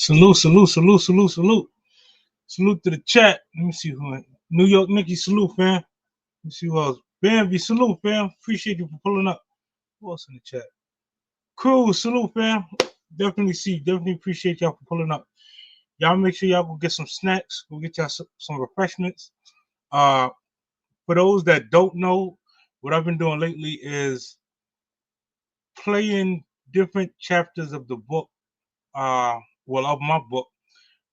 Salute, salute, salute, salute, salute. Salute to the chat. Let me see who in New York Nikki, salute, fam. Let me see who else. Bambi, salute, fam. Appreciate you for pulling up. Who else in the chat? Crew, salute, fam. Definitely appreciate y'all for pulling up. Y'all make sure y'all go get some snacks. Go get y'all some refreshments. Uh, for those that don't know, what I've been doing lately is playing different chapters of the book. Of my book,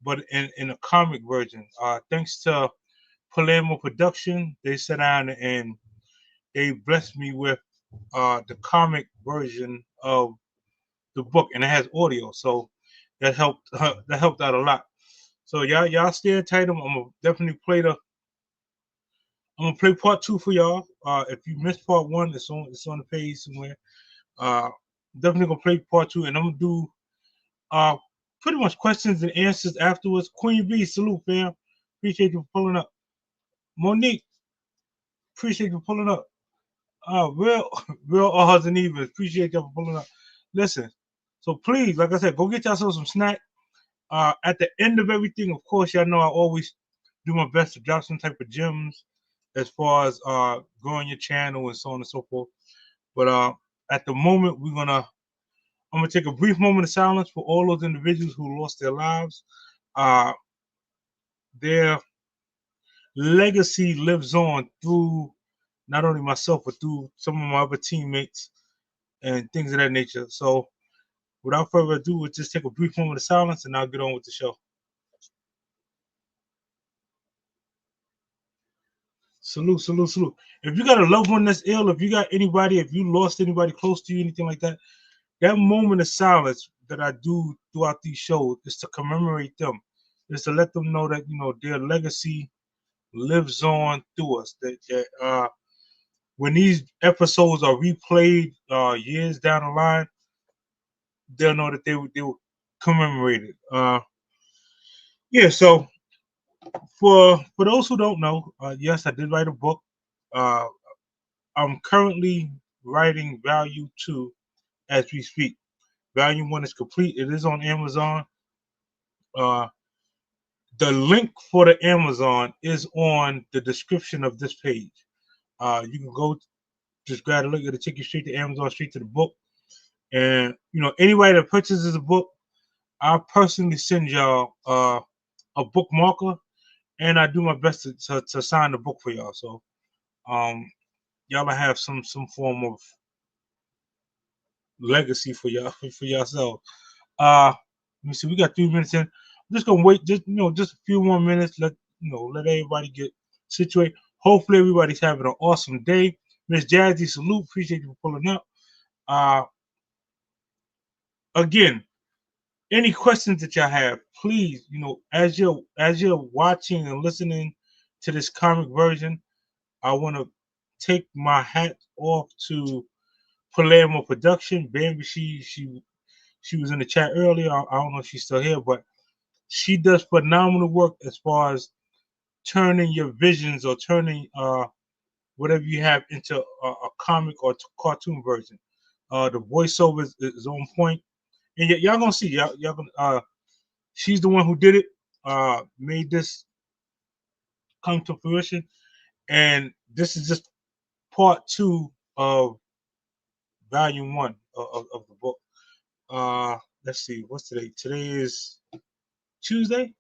but in a comic version. Thanks to Palermo Production, they sat down and they blessed me with the comic version of the book, and it has audio, so that helped out a lot. So y'all stay tight. I'm gonna definitely play the. I'm gonna play part two for y'all. If you missed part one, it's on the page somewhere. Uh, Definitely gonna play part two, and I'm gonna do uh pretty much questions and answers afterwards. Queen B, salute, fam. Appreciate you for pulling up. Monique, appreciate you for pulling up. Real, real odds and evens. Appreciate y'all for pulling up. Listen, so please, like I said, go get yourself some snack. At the end of everything, of course, y'all know I always do my best to drop some type of gems as far as growing your channel and so on and so forth. But at the moment, I'm gonna take a brief moment of silence for all those individuals who lost their lives. Uh, their legacy lives on through not only myself but through some of my other teammates and things of that nature. So without further ado, we'll just take a brief moment of silence and I'll get on with the show. Salute, salute, salute. If you got a loved one that's ill, if you got anybody, if you lost anybody close to you, anything like that, that moment of silence that I do throughout these shows is to commemorate them, is to let them know that their legacy lives on through us. That when these episodes are replayed years down the line, they'll know that they were commemorated. Yeah. So for those who don't know, yes, I did write a book. Uh, I'm currently writing Value 2 as we speak. Value 1 is complete. It is on Amazon. Uh, the link for the Amazon is on the description of this page. You can go just grab a link, it'll take you straight to Amazon, straight to the book. And anybody that purchases a book, I personally send y'all a book marker, and I do my best to sign the book for y'all. So y'all will have some form of legacy for y'all for yourself. Let me see. We got 3 minutes in. I'm just gonna wait. Just a few more minutes. Let everybody get situated. Hopefully, everybody's having an awesome day. Miss Jazzy, salute. Appreciate you for pulling up. Uh, Again, any questions that y'all have, please, as you're watching and listening to this comic version, I want to take my hat off to Palermo Production. Bambi, she was in the chat earlier. I don't know if she's still here, but she does phenomenal work as far as turning your visions or turning whatever you have into a comic or cartoon version. The voiceover is on point, and y'all gonna see. Y'all gonna. She's the one who did it. Made this come to fruition, and this is just part two of volume one of the book. Let's see, what's today? Today is Tuesday.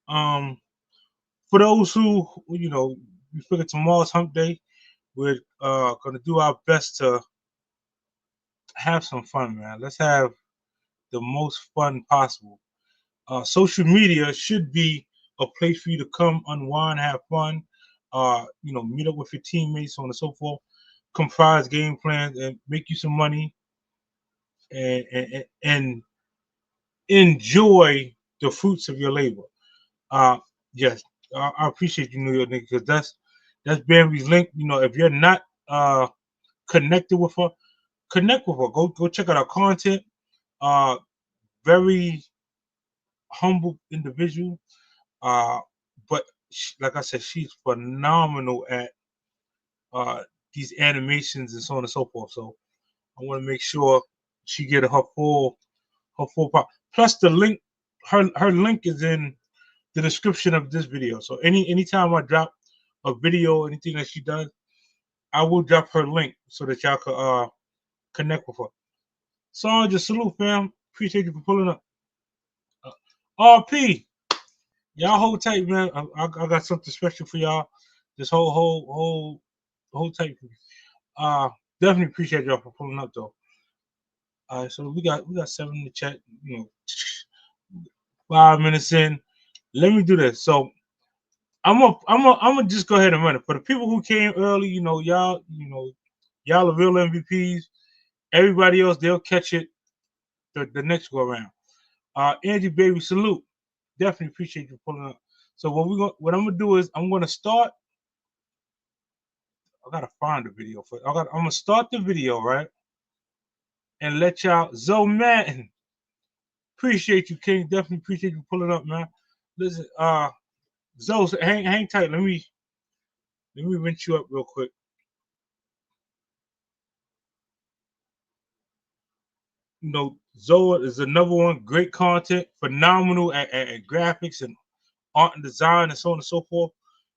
Um, for those who we figure tomorrow's hump day, we're gonna do our best to have some fun, man. Let's have the most fun possible. Social media should be a place for you to come, unwind, have fun, meet up with your teammates, so on and so forth, comprise game plans, and make you some money, and enjoy the fruits of your labor. Uh, yes, I appreciate you, New York nigga, because that's Barry's link. If you're not connected with her, connect with her. Go check out our content. Uh, Very humble individual. Uh, but like I said, she's phenomenal at uh, these animations and so on and so forth. So I want to make sure she get her full power. Plus the link her link is in the description of this video. So anytime I drop a video, anything that she does, I will drop her link so that y'all could connect with her. So just salute, fam. Appreciate you for pulling up. RP, y'all hold tight, man. I got something special for y'all. This whole tight. Uh, Definitely appreciate y'all for pulling up though. All right, so we got 7 in the chat. 5 minutes in. Let me do this. So I'm gonna just go ahead and run it for the people who came early. Y'all are real MVPs. Everybody else, they'll catch it the next go around. Angie, baby, salute. Definitely appreciate you pulling up. So what I'm gonna do is I'm gonna start. I gotta find the video for. I'm gonna start the video, right, and let y'all. Zoe Madden, appreciate you, King. Definitely appreciate you pulling up, man. Listen, Zoe, hang tight. Let me rinse you up real quick. Zoe is another one. Great content, phenomenal at graphics and art and design and so on and so forth.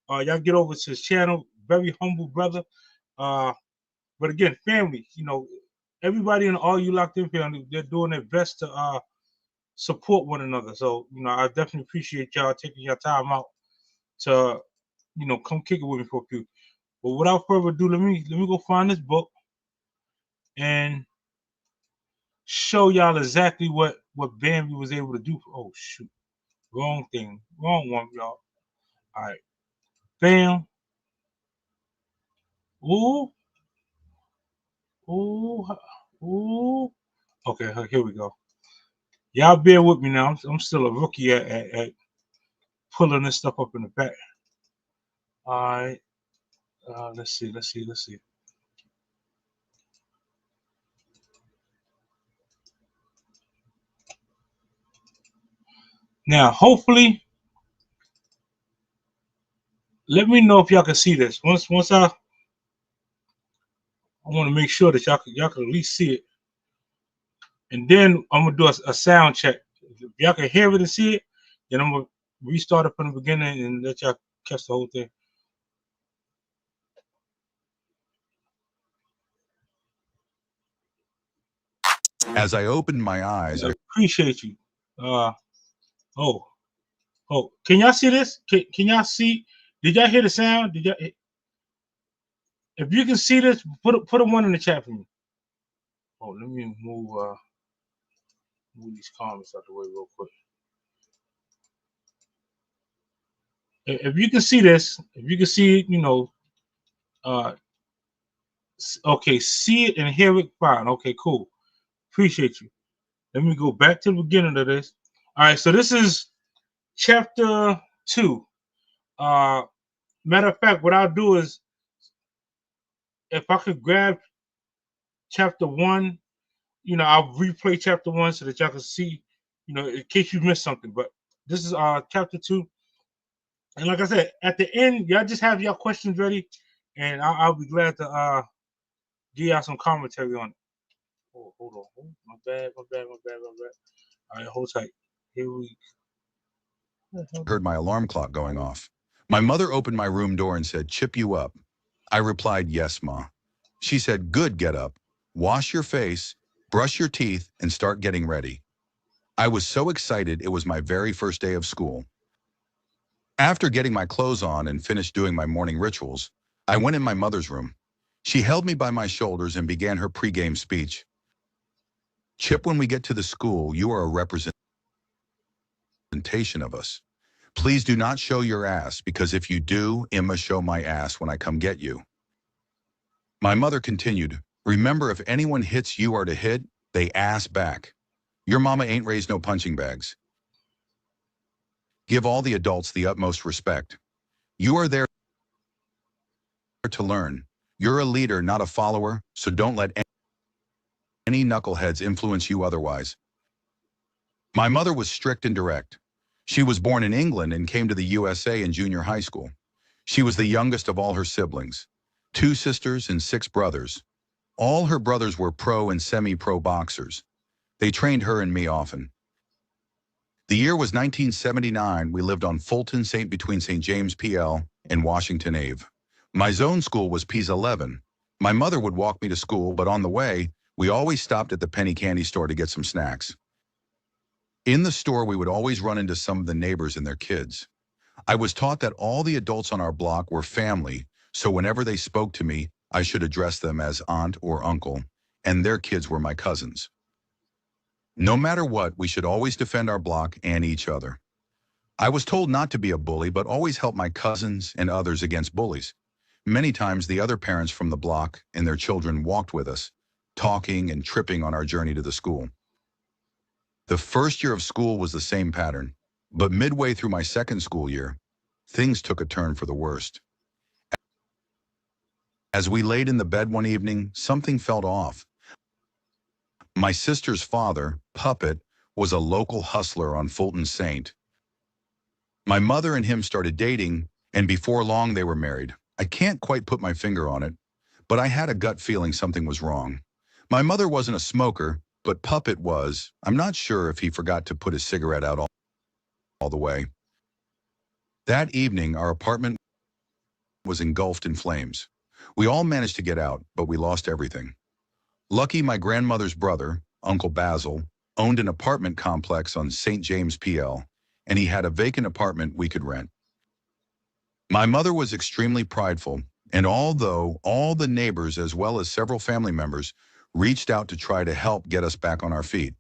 Y'all get over to his channel. Very humble brother. But again, family. Everybody and all you locked in family, they're doing their best to support one another. So I definitely appreciate y'all taking your time out to come kick it with me for a few. But without further ado, let me go find this book and show y'all exactly what Bambi was able to do. Oh shoot, wrong thing, wrong one, y'all. All right, bam. Ooh, ooh, ooh. Okay, here we go. Y'all bear with me now. I'm still a rookie at pulling this stuff up in the back. All right. Let's see. Now, hopefully, let me know if y'all can see this. Once I want to make sure that y'all can at least see it, and then I'm gonna do a sound check. If y'all can hear it and see it, then I'm gonna restart it from the beginning and let y'all catch the whole thing. As I opened my eyes, I appreciate you. Oh, can y'all see this? Can y'all see? Did y'all hear the sound? If you can see this, put a one in the chat for me. Oh, let me move these comments out the way real quick. If you can see this, if you can see, okay, see it and hear it, fine. Okay, cool. Appreciate you. Let me go back to the beginning of this. All right, so this is chapter 2. Matter of fact, what I'll do is, if I could grab chapter 1, I'll replay chapter 1 so that y'all can see, in case you missed something. But this is chapter 2. And like I said, at the end, y'all just have y'all questions ready, and I'll be glad to give y'all some commentary on it. Oh, hold on. Oh, my bad. All right, hold tight. Here we heard my alarm clock going off. My mother opened my room door and said, "Chip, you up?" I replied, "Yes, Ma." She said, "Good, get up. Wash your face, brush your teeth, and start getting ready." I was so excited it was my very first day of school. After getting my clothes on and finished doing my morning rituals, I went in my mother's room. She held me by my shoulders and began her pregame speech. "Chip, when we get to the school, you are a representation of us. Please do not show your ass, because if you do, I'ma show my ass when I come get you." My mother continued, "Remember, if anyone hits you or to hit, they ass back. Your mama ain't raised no punching bags. Give all the adults the utmost respect. You are there to learn. You're a leader, not a follower, so don't let any knuckleheads influence you otherwise." My mother was strict and direct. She was born in England and came to the USA in junior high school. She was the youngest of all her siblings, 2 sisters and 6 brothers. All her brothers were pro and semi-pro boxers. They trained her and me often. The year was 1979. We lived on Fulton St. between St. James PL and Washington Ave. My zone school was P's 11. My mother would walk me to school, but on the way, we always stopped at the penny candy store to get some snacks. In the store, we would always run into some of the neighbors and their kids. I was taught that all the adults on our block were family, so whenever they spoke to me, I should address them as aunt or uncle, and their kids were my cousins. No matter what, we should always defend our block and each other. I was told not to be a bully, but always help my cousins and others against bullies. Many times, the other parents from the block and their children walked with us, talking and tripping on our journey to the school. The first year of school was the same pattern, but midway through my second school year, things took a turn for the worst. As we laid in the bed one evening, something felt off. My sister's father, Puppet, was a local hustler on Fulton St. My mother and him started dating, and before long they were married. I can't quite put my finger on it, but I had a gut feeling something was wrong. My mother wasn't a smoker, but Puppet was. I'm not sure if he forgot to put his cigarette out all the way. That evening, our apartment was engulfed in flames. We all managed to get out, but we lost everything. Lucky my grandmother's brother, Uncle Basil, owned an apartment complex on St. James PL, and he had a vacant apartment we could rent. My mother was extremely prideful, and although all the neighbors as well as several family members reached out to try to help get us back on our feet,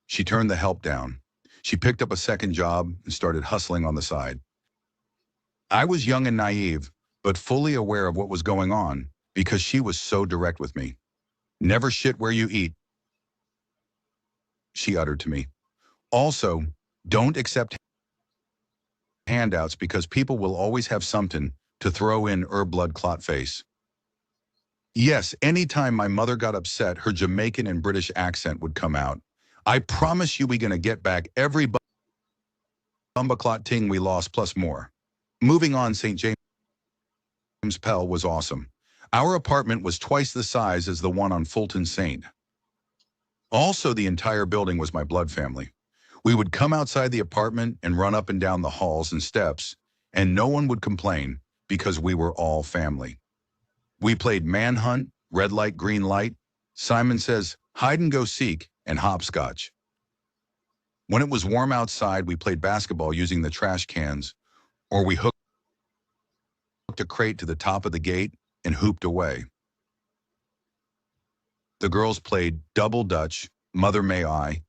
she turned the help down. She picked up a second job and started hustling on the side. I was young and naive, but fully aware of what was going on because she was so direct with me. "Never shit where you eat," she uttered to me. Also, don't accept handouts because people will always have something to throw in her blood clot face. Yes, anytime my mother got upset, her Jamaican and British accent would come out. "I promise you we gonna get back every bumbaclot ting we lost plus more." Moving on, St. James Pell was awesome. Our apartment was twice the size as the one on Fulton St. Also, the entire building was my blood family. We would come outside the apartment and run up and down the halls and steps, and no one would complain because we were all family. We played manhunt, red light, green light, Simon Says, hide and go seek, and hopscotch. When it was warm outside, we played basketball using the trash cans, or we hooked a crate to the top of the gate and hooped away. The girls played double dutch, Mother May I,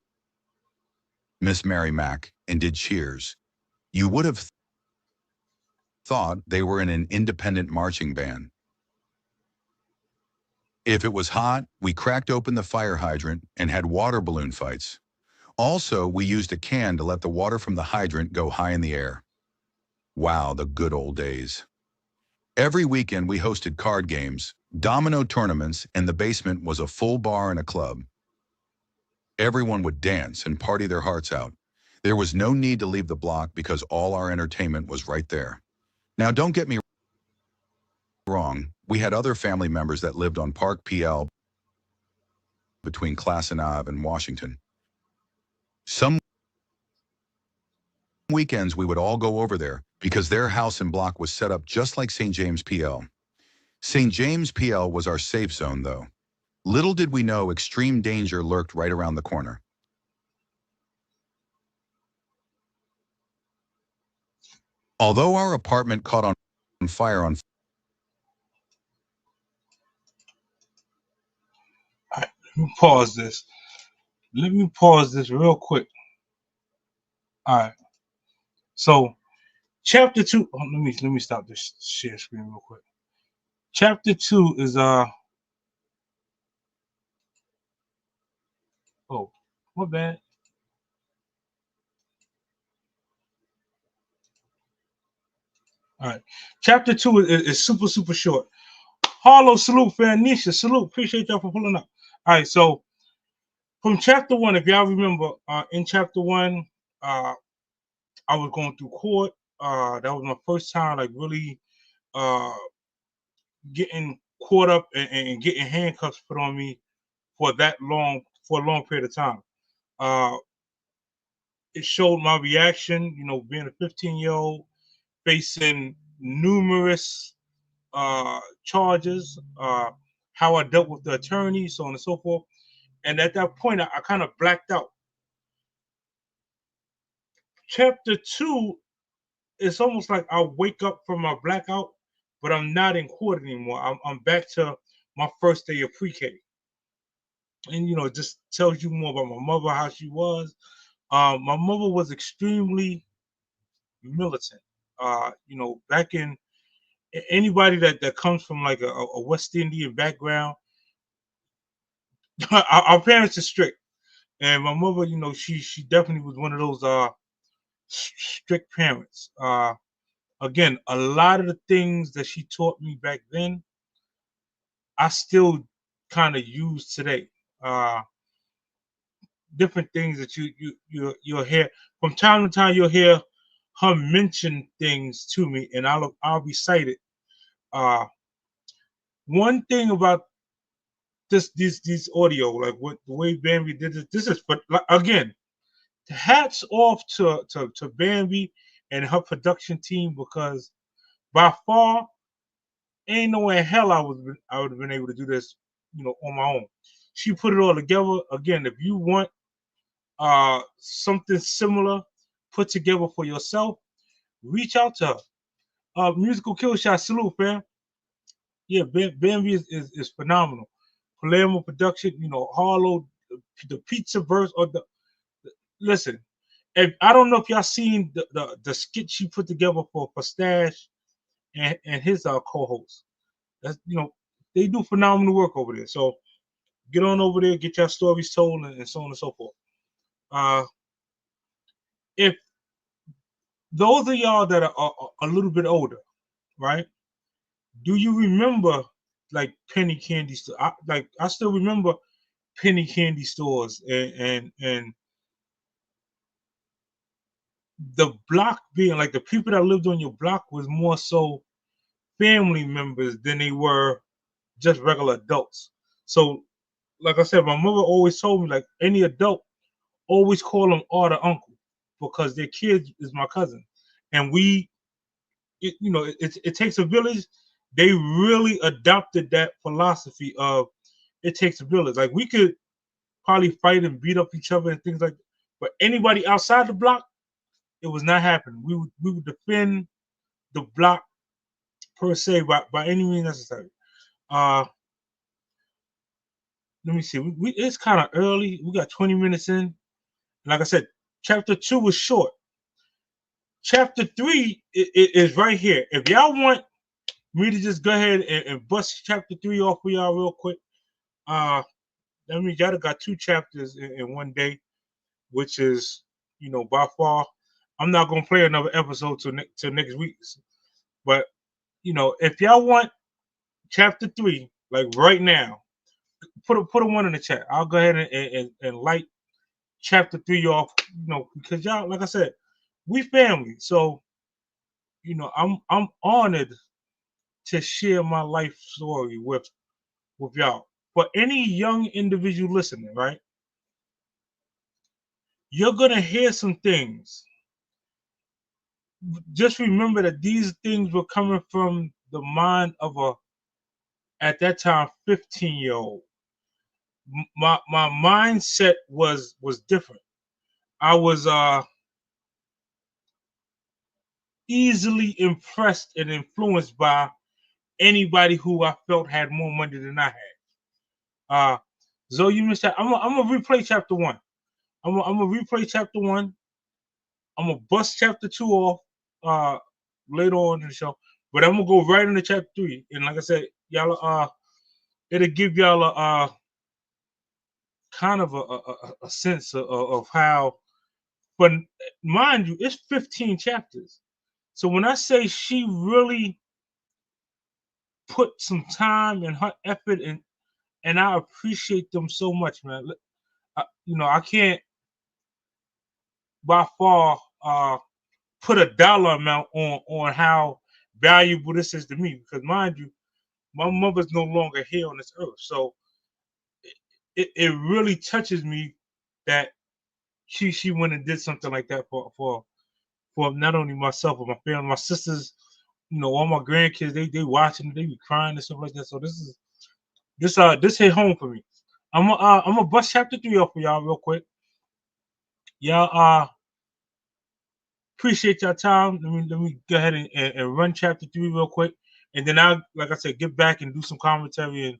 Miss Mary Mac, and did cheers. You would have thought they were in an independent marching band. If it was hot, we cracked open the fire hydrant and had water balloon fights. Also, we used a can to let the water from the hydrant go high in the air. Wow, the good old days. Every weekend we hosted card games, domino tournaments, and the basement was a full bar and a club. Everyone would dance and party their hearts out. There was no need to leave the block because all our entertainment was right there. Now, don't get me wrong, we had other family members that lived on Park PL between Classen Ave and Washington. Some weekends we would all go over there because their house and block was set up just like St. James PL. St. James PL was our safe zone, though. Little did we know extreme danger lurked right around the corner. Although our apartment caught on fire on All right, let me pause this. Let me pause this real quick. All right. So chapter two. Oh, let me stop this share screen real quick. Chapter two is oh, what bad. All right. Chapter two is super short. Harlow, salute, Fanisha, salute. Appreciate y'all for pulling up. All right, so from chapter one, if y'all remember, in chapter one, uh, I was going through court. That was my first time, like really uh, getting caught up and getting handcuffs put on me for a long period of time. Uh, it showed my reaction, being a 15-year-old facing numerous charges, how I dealt with the attorney, so on and so forth. And at that point, I kind of blacked out. Chapter 2, it's almost like I wake up from my blackout, but I'm not in court anymore. I'm back to my first day of pre-K. And, it just tells you more about my mother, how she was. My mother was extremely militant. Back in anybody that comes from like a West Indian background, our parents are strict, and my mother, she definitely was one of those strict parents. Again, a lot of the things that she taught me back then, I still kind of use today. Different things that you'll hear from time to time. You'll hear her mention things to me, and I'll recite it. One thing about this audio, like what the way Bambi did this. This is, but again, hats off to Bambi and her production team, because by far ain't no way in hell I would have been able to do this, on my own. She put it all together. Again, if you want something similar put together for yourself, reach out to her. Musical Kill Shot, salute, fam. Yeah, Bambi is phenomenal. Palermo production, Harlow, the pizza verse, or listen. If I don't know if y'all seen the skit she put together for Stash and his co-host. That's they do phenomenal work over there. So get on over there, get your stories told, and so on and so forth. If those of y'all that are a little bit older, right? Do you remember like penny candy store? I still remember penny candy stores, and the block being like the people that lived on your block was more so family members than they were just regular adults. So, like I said, my mother always told me, like, any adult, always call them aunt or uncle, because their kid is my cousin, and it takes a village. They really adopted that philosophy of it takes a village. Like, we could probably fight and beat up each other and things like that, but anybody outside the block, it was not happening. We would defend the block per se by any means necessary. Uh, Let me see. It's kind of early. We got 20 minutes in. Like I said, chapter 2 was short. Chapter 3 is right here. If y'all want me to just go ahead and bust chapter 3 off for y'all real quick, that means y'all got 2 chapters in one day, which is, by far. I'm not gonna play another episode till next week. But if y'all want chapter 3, like right now, put a 1 in the chat. I'll go ahead and light chapter 3 off, because y'all, like I said, we family. So, I'm honored to share my life story with y'all. For any young individual listening, right? You're gonna hear some things. Just remember that these things were coming from the mind of at that time, 15-year-old. My mindset was different. I was easily impressed and influenced by anybody who I felt had more money than I had. Zoe, you missed that. I'm gonna replay chapter 1. I'm gonna replay chapter 1. I'm gonna bust chapter 2 off later on in the show, but I'm gonna go right into chapter 3. And like I said, y'all it'll give y'all a kind of a sense of how. But mind you, it's 15 chapters. So when I say she really put some time and her effort in, and I appreciate them so much, man. I can't by far put a dollar amount on how valuable this is to me, because mind you, my mother's no longer here on this earth. So it really touches me that she went and did something like that for not only myself but my family, my sisters, all my grandkids. They watching, they be crying and stuff like that. So this hit home for me. I'm gonna bust chapter 3 off for y'all real quick. Y'all appreciate your time. Let me go ahead and run chapter 3 real quick, and then I'll, like I said, get back and do some commentary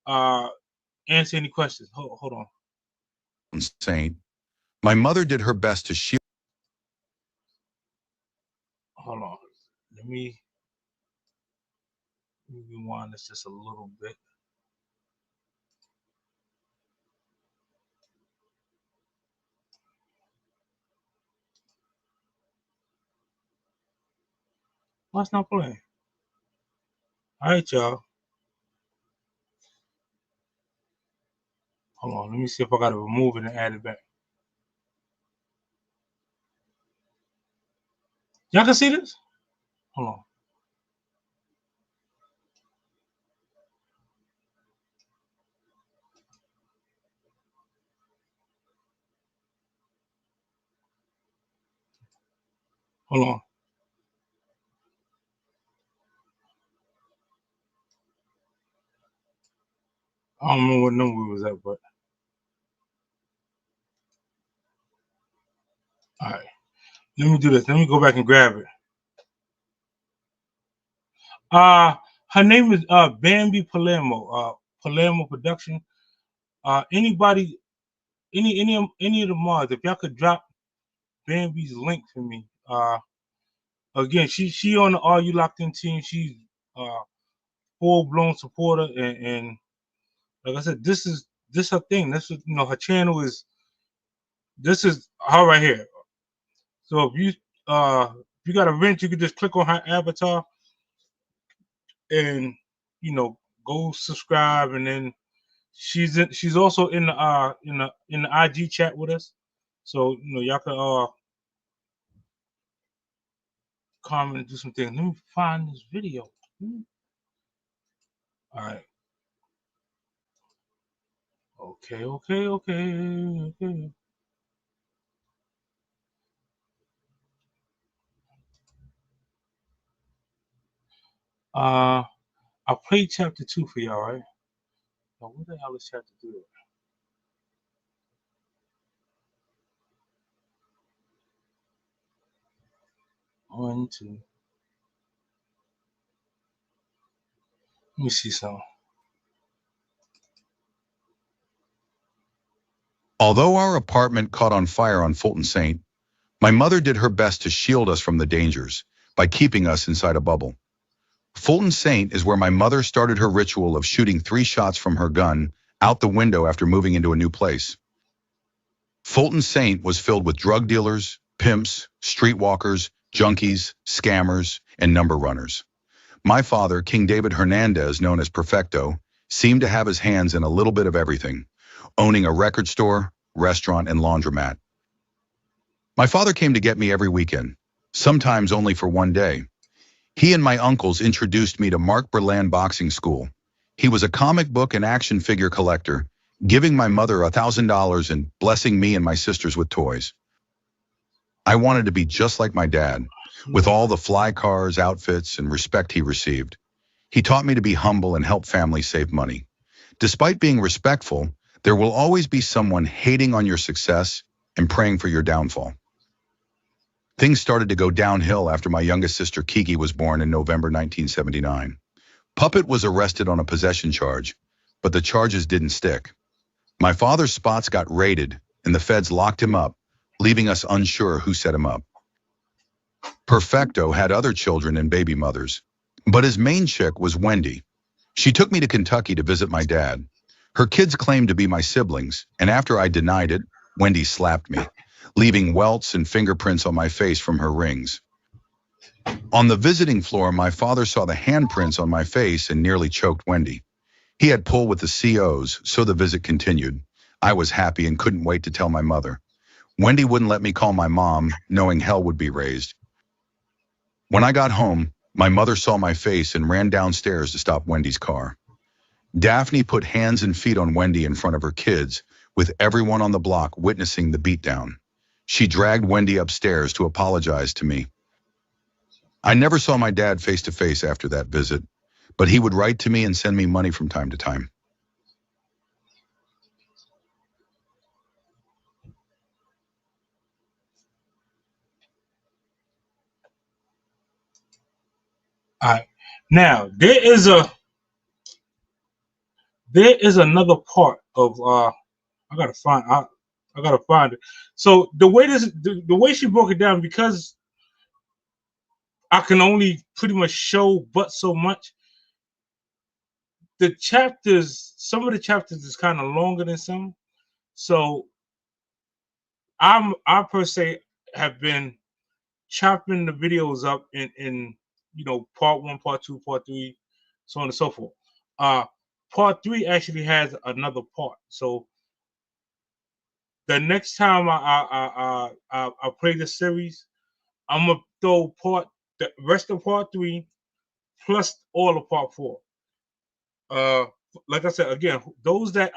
and answer any questions. Hold on. Saint. My mother did her best to shield. Hold on. Let me rewind this just a little bit. Why it's not playing? All right, y'all. Hold on. Let me see if I got to remove it and add it back. Y'all can see this? Hold on. Hold on. I don't know what number we was at, but all right. Let me do this. Let me go back and grab it. Her name is Bambi Palermo. Palermo Production. Anybody, any of the mods, if y'all could drop Bambi's link for me. Again, she on the Are You Locked In team. She's full blown supporter, and like I said, this her thing. This is, her channel is, this is her right here. So if you got a wrench, you can just click on her avatar and go subscribe, and then she's also in the IG chat with us. So y'all can comment and do some things. Let me find this video. All right. Okay. I played chapter 2 for y'all, right? Now, what the hell is chapter 3? One, two. Let me see something. Although our apartment caught on fire on Fulton Saint, my mother did her best to shield us from the dangers by keeping us inside a bubble. Fulton Saint is where my mother started her ritual of shooting 3 shots from her gun out the window after moving into a new place. Fulton Saint was filled with drug dealers, pimps, streetwalkers, junkies, scammers, and number runners. My father, King David Hernandez, known as Perfecto, seemed to have his hands in a little bit of everything, owning a record store, restaurant, and laundromat. My father came to get me every weekend, sometimes only for one day. He and my uncles introduced me to Mark Berland Boxing School. He was a comic book and action figure collector, giving my mother $1,000 and blessing me and my sisters with toys. I wanted to be just like my dad, with all the fly cars, outfits, and respect he received. He taught me to be humble and help families save money. Despite being respectful, there will always be someone hating on your success and praying for your downfall. Things started to go downhill after my youngest sister Kiki was born in November 1979. Puppet was arrested on a possession charge, but the charges didn't stick. My father's spots got raided, and the feds locked him up, leaving us unsure who set him up. Perfecto had other children and baby mothers, but his main chick was Wendy. She took me to Kentucky to visit my dad. Her kids claimed to be my siblings, and after I denied it, Wendy slapped me, leaving welts and fingerprints on my face from her rings. On the visiting floor, my father saw the handprints on my face and nearly choked Wendy. He had pull with the COs, so the visit continued. I was happy and couldn't wait to tell my mother. Wendy wouldn't let me call my mom, knowing hell would be raised. When I got home, my mother saw my face and ran downstairs to stop Wendy's car. Daphne put hands and feet on Wendy in front of her kids, with everyone on the block witnessing the beatdown. She dragged Wendy upstairs to apologize to me. I never saw my dad face to face after that visit, but he would write to me and send me money from time to time. All right. Now there is another part of I gotta find I gotta find it. So the way the way she broke it down, because I can only pretty much show but so much. The chapters, some of the chapters is kind of longer than some. So I per se have been chopping the videos up in part one, part two, part three, so on and so forth. Uh Part three actually has another part. So the next time I play the series, I'm gonna throw the rest of part three plus all of part four. Uh, like I said again, those that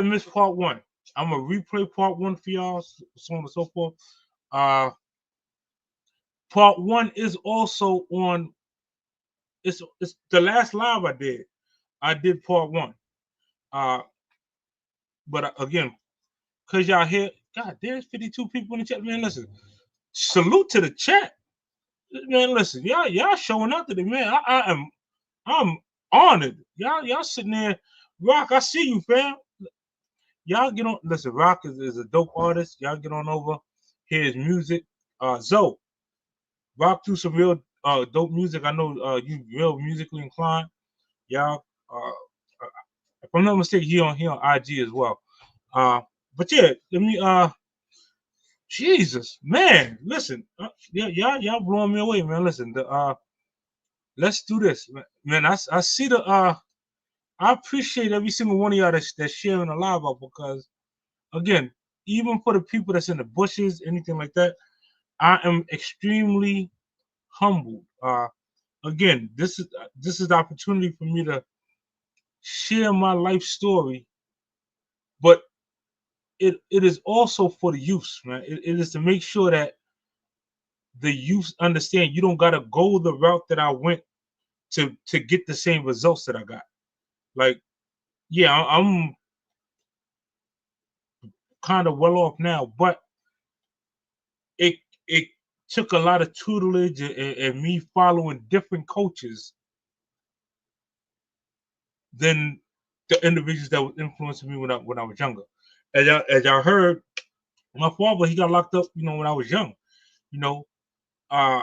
missed part one, I'm gonna replay part one for y'all, so on and so forth. Uh, Part one is also on. It's the last live I did. I did part one. Uh, but again, cause y'all here, God, there's 52 people in the chat. Man, listen, salute to the chat. Man, listen, y'all showing up today, man. I'm honored. Y'all sitting there. Rock, I see you, fam. Y'all get on. Listen, Rock is a dope artist. Y'all get on over. Hear his music. Zoe, Rock through some real dope music. I know you real musically inclined. Y'all, if I'm not mistaken, he on IG as well. But yeah, let me Jesus, man, listen, yeah, y'all blowing me away, man. Listen, let's do this, man. I see the I appreciate every single one of y'all that's sharing the live up, because again, even for the people that's in the bushes, anything like that, I am extremely humbled. Again, this is the opportunity for me to share my life story, but it is also for the youth, man. It is to make sure that the youth understand you don't gotta go the route that I went to get the same results that I got. Like, yeah, I'm kind of well off now, but it it took a lot of tutelage and me following different coaches than the individuals that was influencing me when I was younger. As y'all heard, my father, he got locked up, when I was young. You know, uh,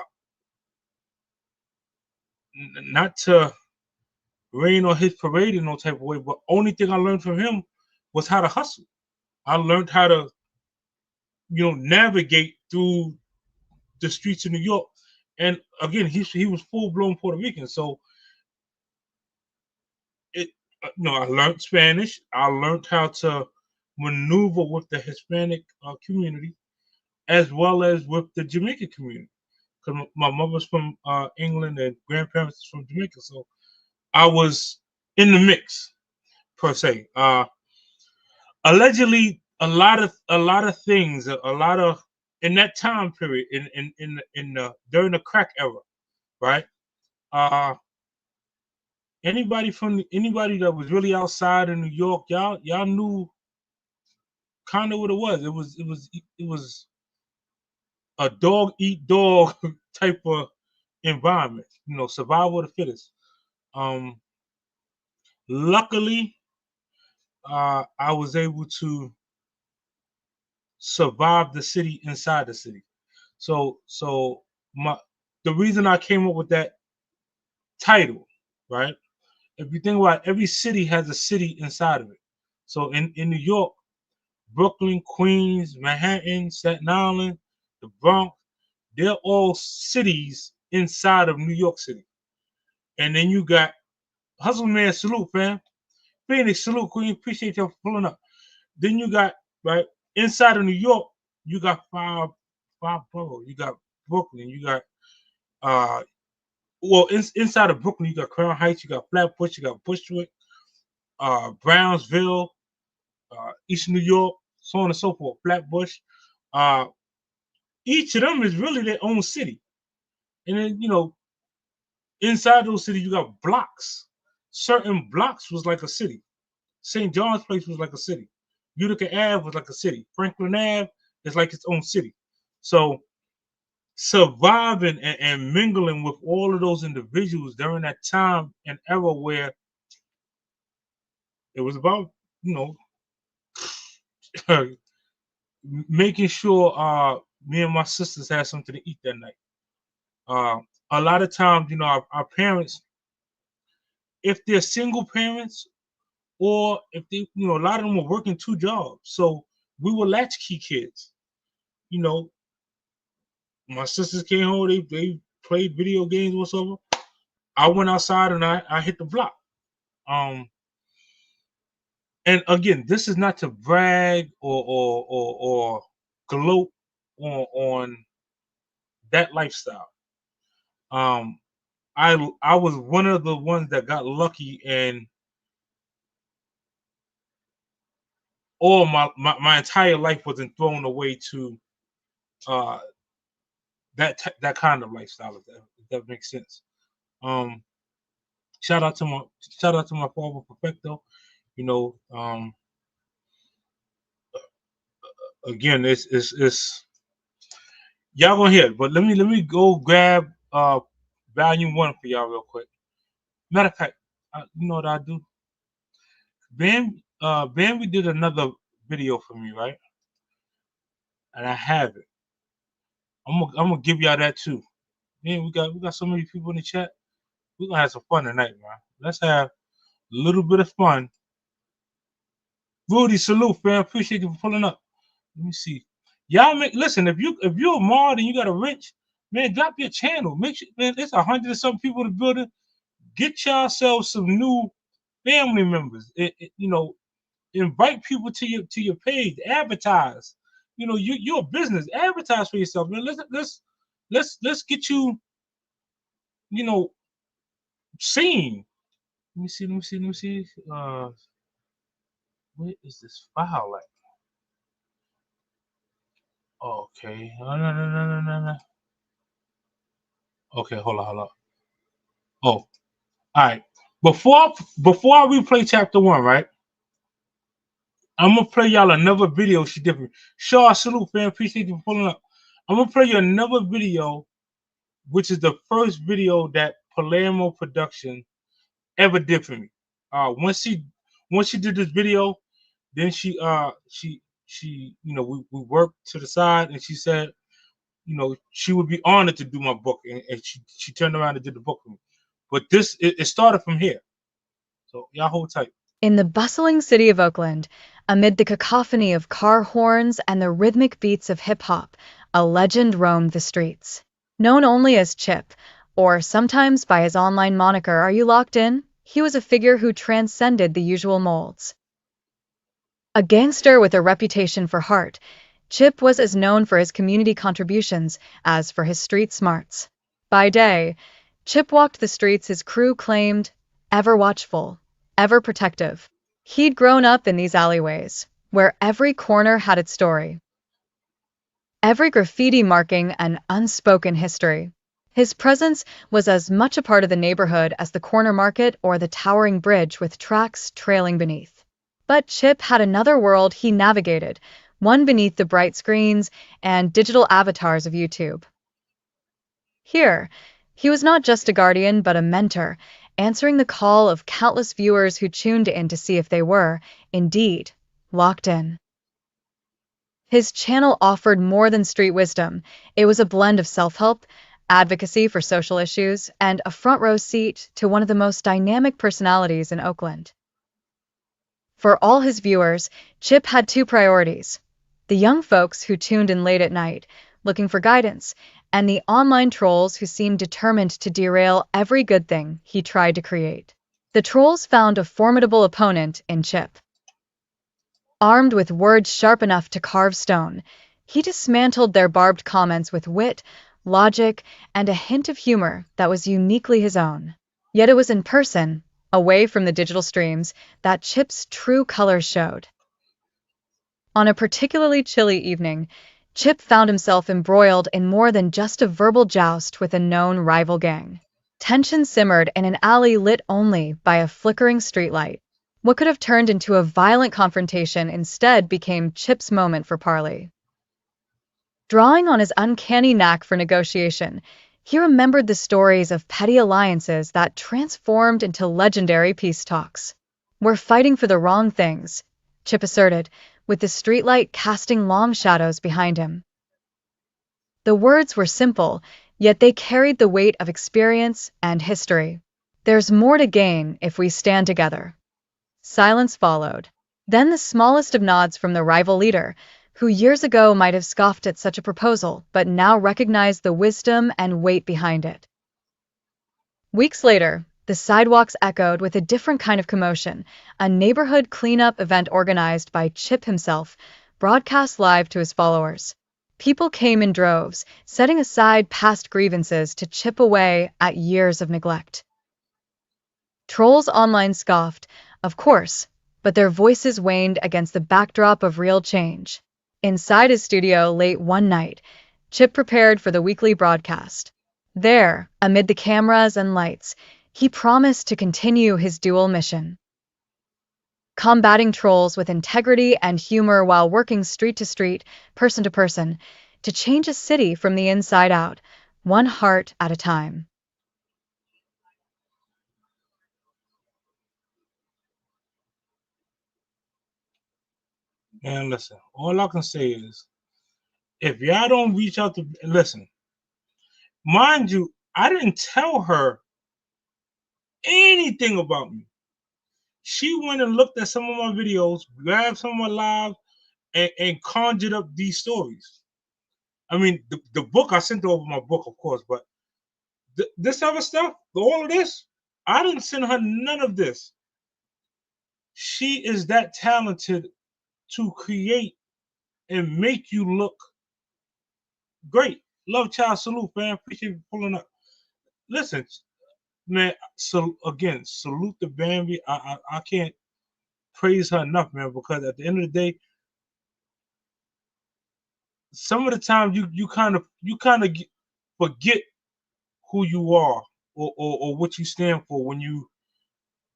not to rain on his parade in no type of way, but only thing I learned from him was how to hustle. I learned how to, navigate through the streets of New York. And again, he was full blown Puerto Rican, so it I learned Spanish. I learned how to maneuver with the Hispanic community as well as with the Jamaican community, because my mother's from England and grandparents from Jamaica, so I was in the mix per se. Allegedly, a lot of things, a lot of in that time period, in the during the crack era, right? Uh, anybody that was really outside in New York, y'all knew kind of what it was. It was a dog eat dog type of environment. Survival of the fittest. Um, Luckily, I was able to survive the city inside the city. So my the reason I came up with that title, right? If you think about it, every city has a city inside of it. So in New York, Brooklyn, Queens, Manhattan, Staten Island, the Bronx, they're all cities inside of New York City. And then you got Hustle Man, salute, fam. Phoenix, salute, Queen. Appreciate y'all for pulling up. Then you got, right, inside of New York, you got five boroughs. You got Brooklyn, you got uh inside of Brooklyn, you got Crown Heights, you got Flatbush, you got Bushwick, Brownsville, East New York, so on and so forth, Flatbush. Uh, each of them is really their own city. And then, inside those cities, you got blocks. Certain blocks was like a city. St. John's Place was like a city. Utica Ave was like a city. Franklin Ave is like its own city. So surviving and mingling with all of those individuals during that time and era where it was about, you know, making sure me and my sisters had something to eat that night. Uh, a lot of times, our parents, if they're single parents or if they, a lot of them were working two jobs. So we were latchkey kids. You know, my sisters came home, they played video games or whatever. I went outside and I hit the block. Um, and again, this is not to brag or gloat on that lifestyle. Um, I was one of the ones that got lucky and all my entire life wasn't thrown away to uh that kind of lifestyle, if that makes sense. Um shout out to my father Perfecto. You know, again, it's y'all gonna hear it, but let me go grab volume one for y'all real quick. Matter of fact, you know what I do? Bambi did another video for me, right? And I have it. I'm gonna give y'all that too. Man, we got so many people in the chat. We're gonna have some fun tonight, man. Let's have a little bit of fun. Rudy, salute, fam. Appreciate you for pulling up. Let me see. Y'all listen, if you're a mod and you got a wrench, man, drop your channel. Make sure, man, it's 100 and some people in the building. Get yourselves some new family members. Invite people to your page. Advertise. You're a business. Advertise for yourself, man. Let's get you, you know, seen. Let me see. Where is this file at? Okay. No. Okay, hold on. Oh, all right. Before I replay chapter one, right? I'm gonna play y'all another video. She different. Shaw, salute, fam. Appreciate you for pulling up. I'm gonna play you another video, which is the first video that Palermo production ever did for me. Once she did this video, then she we worked to the side and she said, she would be honored to do my book, and she turned around and did the book for me. But it started from here. So y'all hold tight. In the bustling city of Oakland, amid the cacophony of car horns and the rhythmic beats of hip-hop, a legend roamed the streets. Known only as Chip, or sometimes by his online moniker Are You Locked In?, he was a figure who transcended the usual molds. A gangster with a reputation for heart, Chip was as known for his community contributions as for his street smarts. By day, Chip walked the streets his crew claimed, ever watchful, ever protective. He'd grown up in these alleyways, where every corner had its story, every graffiti marking an unspoken history. His presence was as much a part of the neighborhood as the corner market or the towering bridge with tracks trailing beneath. But Chip had another world he navigated, one beneath the bright screens and digital avatars of YouTube. Here, he was not just a guardian but a mentor, answering the call of countless viewers who tuned in to see if they were, indeed, locked in. His channel offered more than street wisdom. It was a blend of self-help, advocacy for social issues, and a front-row seat to one of the most dynamic personalities in Oakland. For all his viewers, Chip had two priorities: the young folks who tuned in late at night, looking for guidance, and the online trolls who seemed determined to derail every good thing he tried to create. The trolls found a formidable opponent in Chip. Armed with words sharp enough to carve stone, he dismantled their barbed comments with wit, logic, and a hint of humor that was uniquely his own. Yet it was in person, away from the digital streams, that Chip's true colors showed. On a particularly chilly evening, Chip found himself embroiled in more than just a verbal joust with a known rival gang. Tension simmered in an alley lit only by a flickering streetlight. What could have turned into a violent confrontation instead became Chip's moment for parley. Drawing on his uncanny knack for negotiation, he remembered the stories of petty alliances that transformed into legendary peace talks. "We're fighting for the wrong things," Chip asserted, with the streetlight casting long shadows behind him. The words were simple, yet they carried the weight of experience and history. "There's more to gain if we stand together." Silence followed. Then the smallest of nods from the rival leader, who years ago might have scoffed at such a proposal, but now recognized the wisdom and weight behind it. Weeks later, the sidewalks echoed with a different kind of commotion, a neighborhood cleanup event organized by Chip himself, broadcast live to his followers. People came in droves, setting aside past grievances to chip away at years of neglect. Trolls online scoffed, of course, but their voices waned against the backdrop of real change. Inside his studio late one night, Chip prepared for the weekly broadcast. There, amid the cameras and lights, he promised to continue his dual mission: combating trolls with integrity and humor while working street to street, person to person, to change a city from the inside out, one heart at a time. Man, listen, all I can say is if y'all don't reach out to listen, mind you, I didn't tell her anything about me. She went and looked at some of my videos, grabbed some of my live, and conjured up these stories. I mean, the book, I sent her over my book, of course, but this other stuff, all of this, I didn't send her none of this. She is that talented to create and make you look great. Love child, salute, man. Appreciate you pulling up. Listen, man. So again, salute the Bambi. I can't praise her enough, man. Because at the end of the day, some of the time you kind of forget who you are or what you stand for when you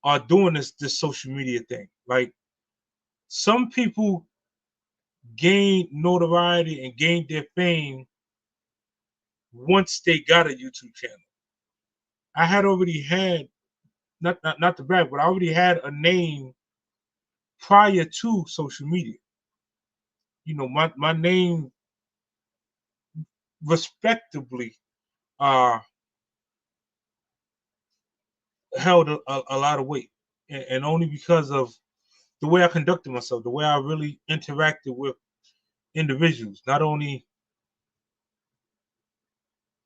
are doing this social media thing. Like some people gain notoriety and gain their fame once they got a YouTube channel. I had already had not to brag, but I already had a name prior to social media. You know, my name respectably uh held a lot of weight. And only because of the way I conducted myself, the way I really interacted with individuals,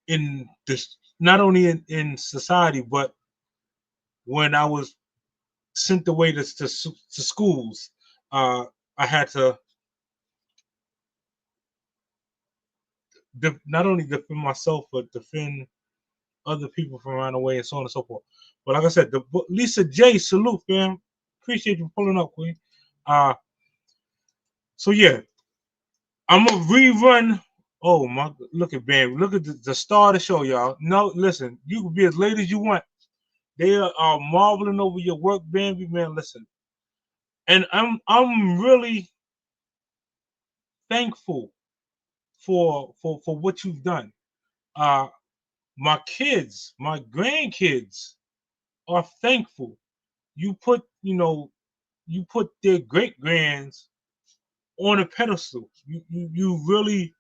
in this not only in society, but when I was sent away to schools, I had to not only defend myself but defend other people from running away and so on and so forth. But like I said, Lisa J, salute, fam. Appreciate you pulling up, Queen. Uh, so yeah, I'm gonna rerun. Oh my, look at Bam, look at the star of the show, y'all. No, listen, you can be as late as you want. They are marveling over your work, Bambi, man. Listen, and I'm really thankful for what you've done. Uh, my kids, my grandkids are thankful. You put their great grands on a pedestal. You really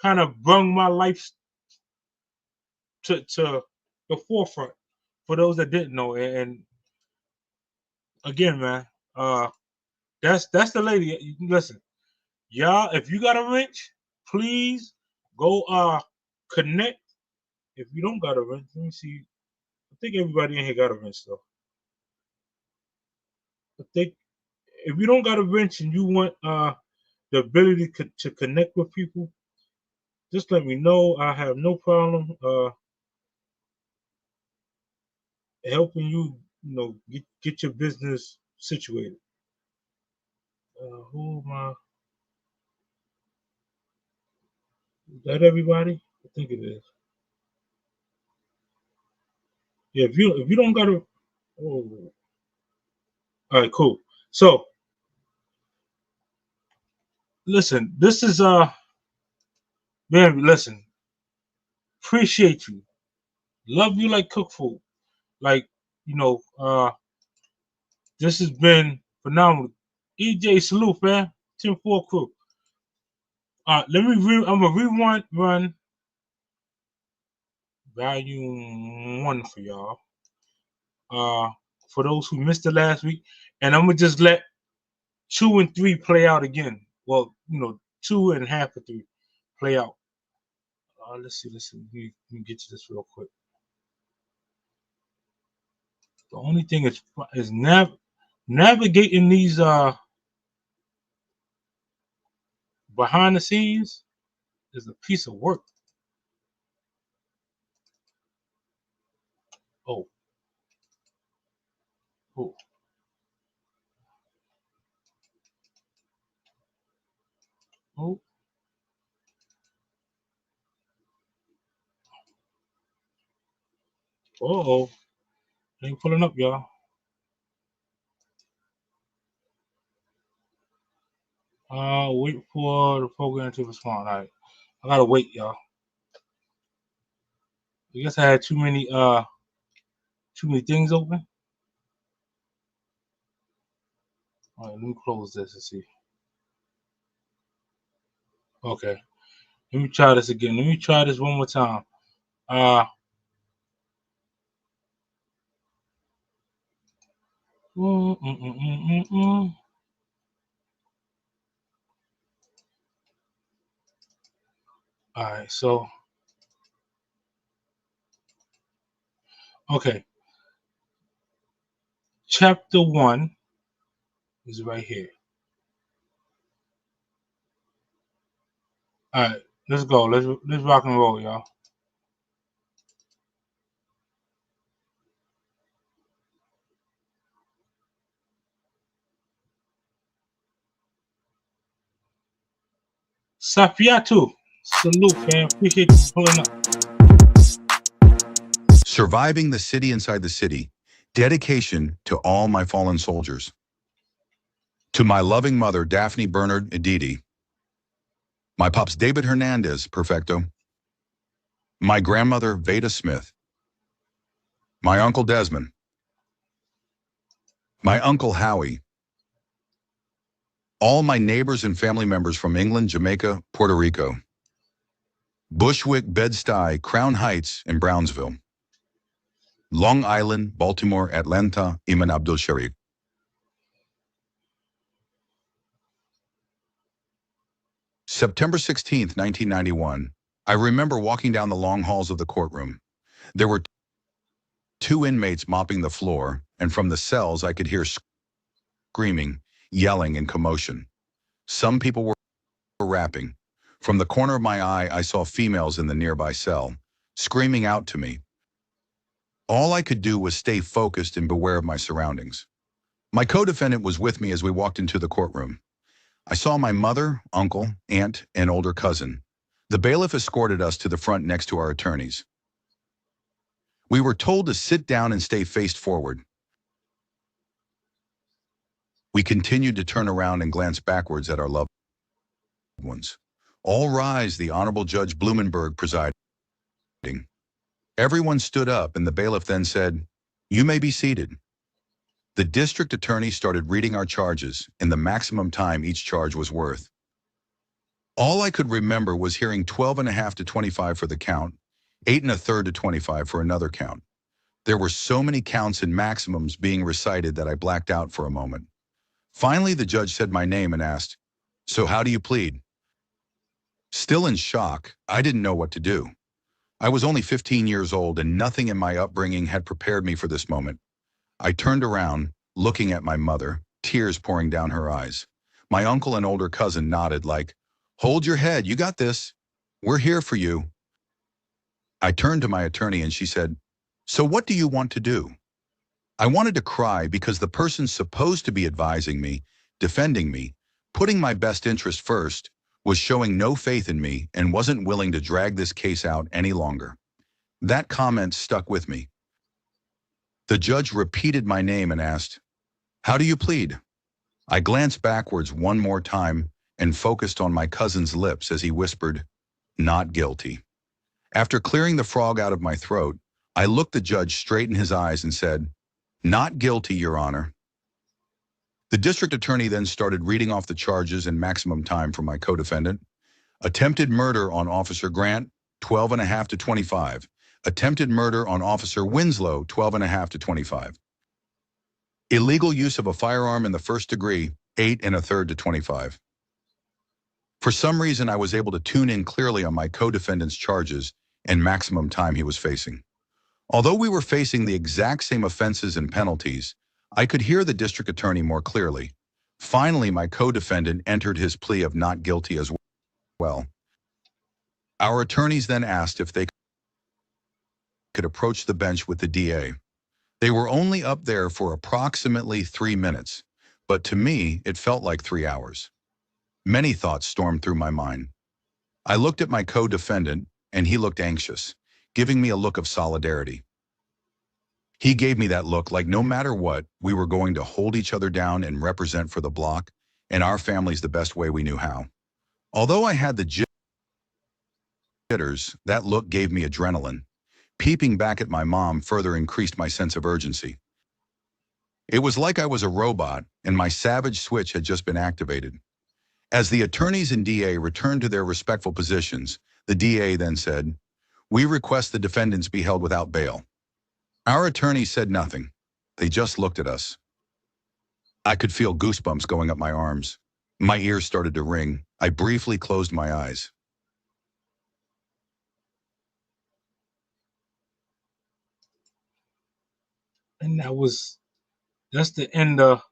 kind of brung my life to the forefront for those that didn't know. And again, man, uh, that's the lady. Listen, y'all, if you got a wrench, please go connect. If you don't got a wrench, let me see. I think everybody in here got a wrench though. I think if you don't got a wrench and you want the ability to connect with people, just let me know. I have no problem helping you, get your business situated. Who am I? Is that everybody? I think it is. Yeah, if you don't got to, oh, all right, cool. So listen, this is man, listen, appreciate you, love you like cook food, like you know, this has been phenomenal. EJ, salute, man. 10-4 crew. I'm gonna rewind run volume 1 for y'all. For those who missed it last week, and I'm gonna just let 2 and 3 play out again. Well, 2 and half of 3 play out. Let's see. Let me get to this real quick. The only thing is navigating these behind the scenes is a piece of work. Oh, oh, oh, oh. Ain't pulling up, y'all. Wait for the program to respond. All right, I gotta wait, y'all. I guess I had too many things open. All right, let me close this and see. Okay, let me try this again. Let me try this one more time. Uh, mm, mm, mm, mm, mm, mm. All right, so okay, chapter 1 is right here. All right, let's go. Let's rock and roll, y'all. Safiatu, salute, fam. Appreciate you pulling up. Surviving the city inside the city. Dedication to all my fallen soldiers. To my loving mother, Daphne Bernard Edidi. My pops, David Hernandez, perfecto. My grandmother, Veda Smith. My uncle, Desmond. My uncle, Howie. All my neighbors and family members from England, Jamaica, Puerto Rico. Bushwick, Bed-Stuy, Crown Heights, and Brownsville. Long Island, Baltimore, Atlanta, Iman Abdul Sharif. September 16th, 1991. I remember walking down the long halls of the courtroom. There were 2 inmates mopping the floor, and from the cells I could hear screaming, yelling, and commotion. Some people were rapping. From the corner of my eye, I saw females in the nearby cell, screaming out to me. All I could do was stay focused and beware of my surroundings. My co-defendant was with me as we walked into the courtroom. I saw my mother, uncle, aunt, and older cousin. The bailiff escorted us to the front next to our attorneys. We were told to sit down and stay faced forward. We continued to turn around and glance backwards at our loved ones. All rise, the Honorable Judge Blumenberg presiding. Everyone stood up, and the bailiff then said, "You may be seated." The district attorney started reading our charges and the maximum time each charge was worth. All I could remember was hearing 12 and a half to 25 for the count, 8 and a third to 25 for another count. There were so many counts and maximums being recited that I blacked out for a moment. Finally, the judge said my name and asked, "So how do you plead?" Still in shock, I didn't know what to do. I was only 15 years old and nothing in my upbringing had prepared me for this moment. I turned around, looking at my mother, tears pouring down her eyes. My uncle and older cousin nodded like, "Hold your head, you got this. We're here for you." I turned to my attorney and she said, "So what do you want to do?" I wanted to cry because the person supposed to be advising me, defending me, putting my best interest first, was showing no faith in me and wasn't willing to drag this case out any longer. That comment stuck with me. The judge repeated my name and asked, "How do you plead?" I glanced backwards one more time and focused on my cousin's lips as he whispered, "Not guilty." After clearing the frog out of my throat, I looked the judge straight in his eyes and said, "Not guilty, Your Honor." The district attorney then started reading off the charges and maximum time for my co-defendant. Attempted murder on Officer Grant, 12 and a half to 25. Attempted murder on Officer Winslow, 12 and a half to 25. Illegal use of a firearm in the first degree, 8 and a third to 25. For some reason, I was able to tune in clearly on my co-defendant's charges and maximum time he was facing. Although we were facing the exact same offenses and penalties, I could hear the district attorney more clearly. Finally, my co-defendant entered his plea of not guilty as well. Our attorneys then asked if they could approach the bench with the DA. They were only up there for approximately 3 minutes, but to me, it felt like 3 hours. Many thoughts stormed through my mind. I looked at my co-defendant, and he looked anxious, giving me a look of solidarity. He gave me that look like no matter what, we were going to hold each other down and represent for the block and our families the best way we knew how. Although I had the jitters, that look gave me adrenaline. Peeping back at my mom further increased my sense of urgency. It was like I was a robot and my savage switch had just been activated. As the attorneys and DA returned to their respectful positions, the DA then said, "We request the defendants be held without bail." Our attorneys said nothing. They just looked at us. I could feel goosebumps going up my arms. My ears started to ring. I briefly closed my eyes. And that's the end of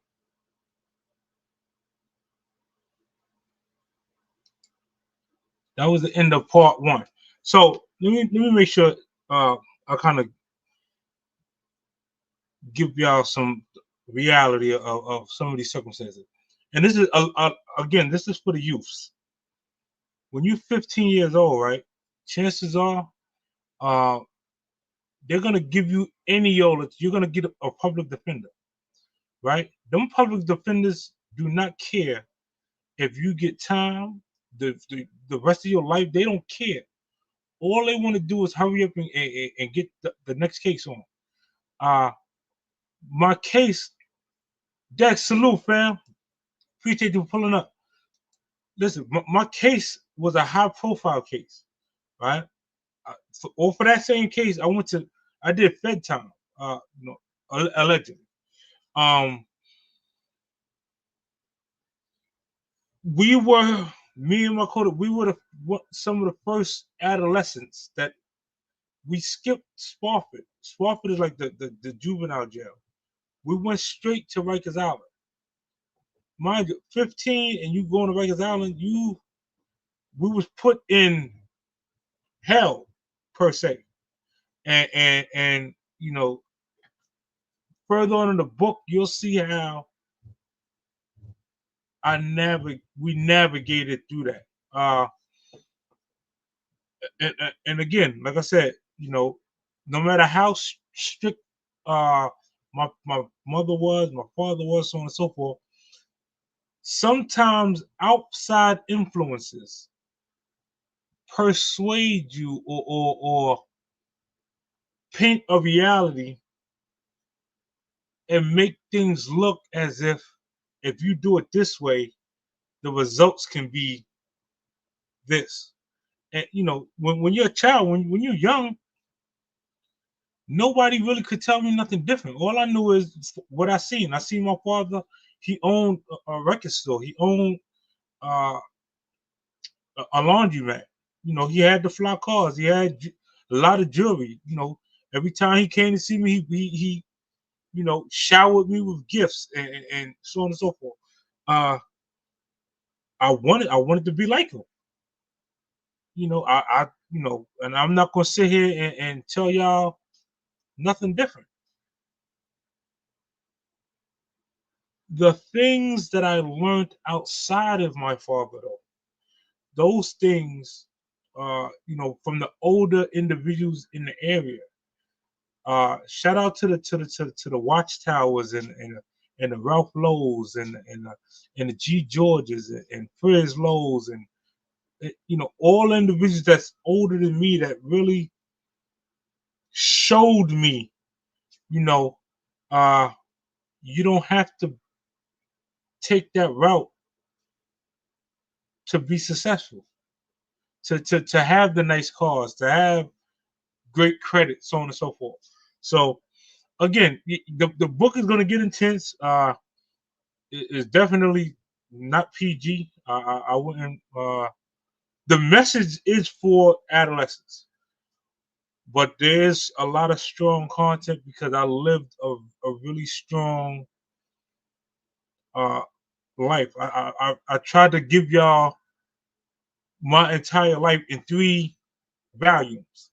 that was the end of part one. So let me make sure I kind of give y'all some reality of some of these circumstances. And this is again, this is for the youths. When you're 15 years old, right? Chances are, uh, they're gonna give you any YOLA. You're gonna get a public defender, right? Them public defenders do not care if you get time, the rest of your life. They don't care. All they want to do is hurry up and get the next case on. My case, Dex, salute, fam. Appreciate you for pulling up. Listen, my case was a high profile case, right? For that same case, I did Fed time, allegedly. Um, me and my coder, we were some of the first adolescents that we skipped Spofford. Spofford is like the juvenile jail. We went straight to Rikers Island. Mind you, 15 and you going to Rikers Island, we was put in hell per se. And further on in the book, you'll see how we navigated through that. And again, like I said, no matter how strict my mother was, my father was, so on and so forth, sometimes outside influences persuade you or paint a reality and make things look as if you do it this way, the results can be this. And when you're a child, when you're young, nobody really could tell me nothing different. All I knew is what I seen. I seen my father. He owned a record store. He owned uh, a laundromat. He had the fly cars. He had a lot of jewelry. Every time he came to see me, he showered me with gifts and so on and so forth. I wanted to be like him. And I'm not gonna sit here and tell y'all nothing different. The things that I learned outside of my father, though, those things, from the older individuals in the area. Shout out to the Watchtowers and the Ralph Lowe's and the G Georges and Frizz Lowe's and all individuals that's older than me that really showed me, you know, uh, you don't have to take that route to be successful, to have the nice cars, to have great credit, so on and so forth. So again, the book is going to get intense. It's definitely not PG. I wouldn't. The message is for adolescents, but there's a lot of strong content because I lived a really strong uh, life. I tried to give y'all my entire life in 3 volumes.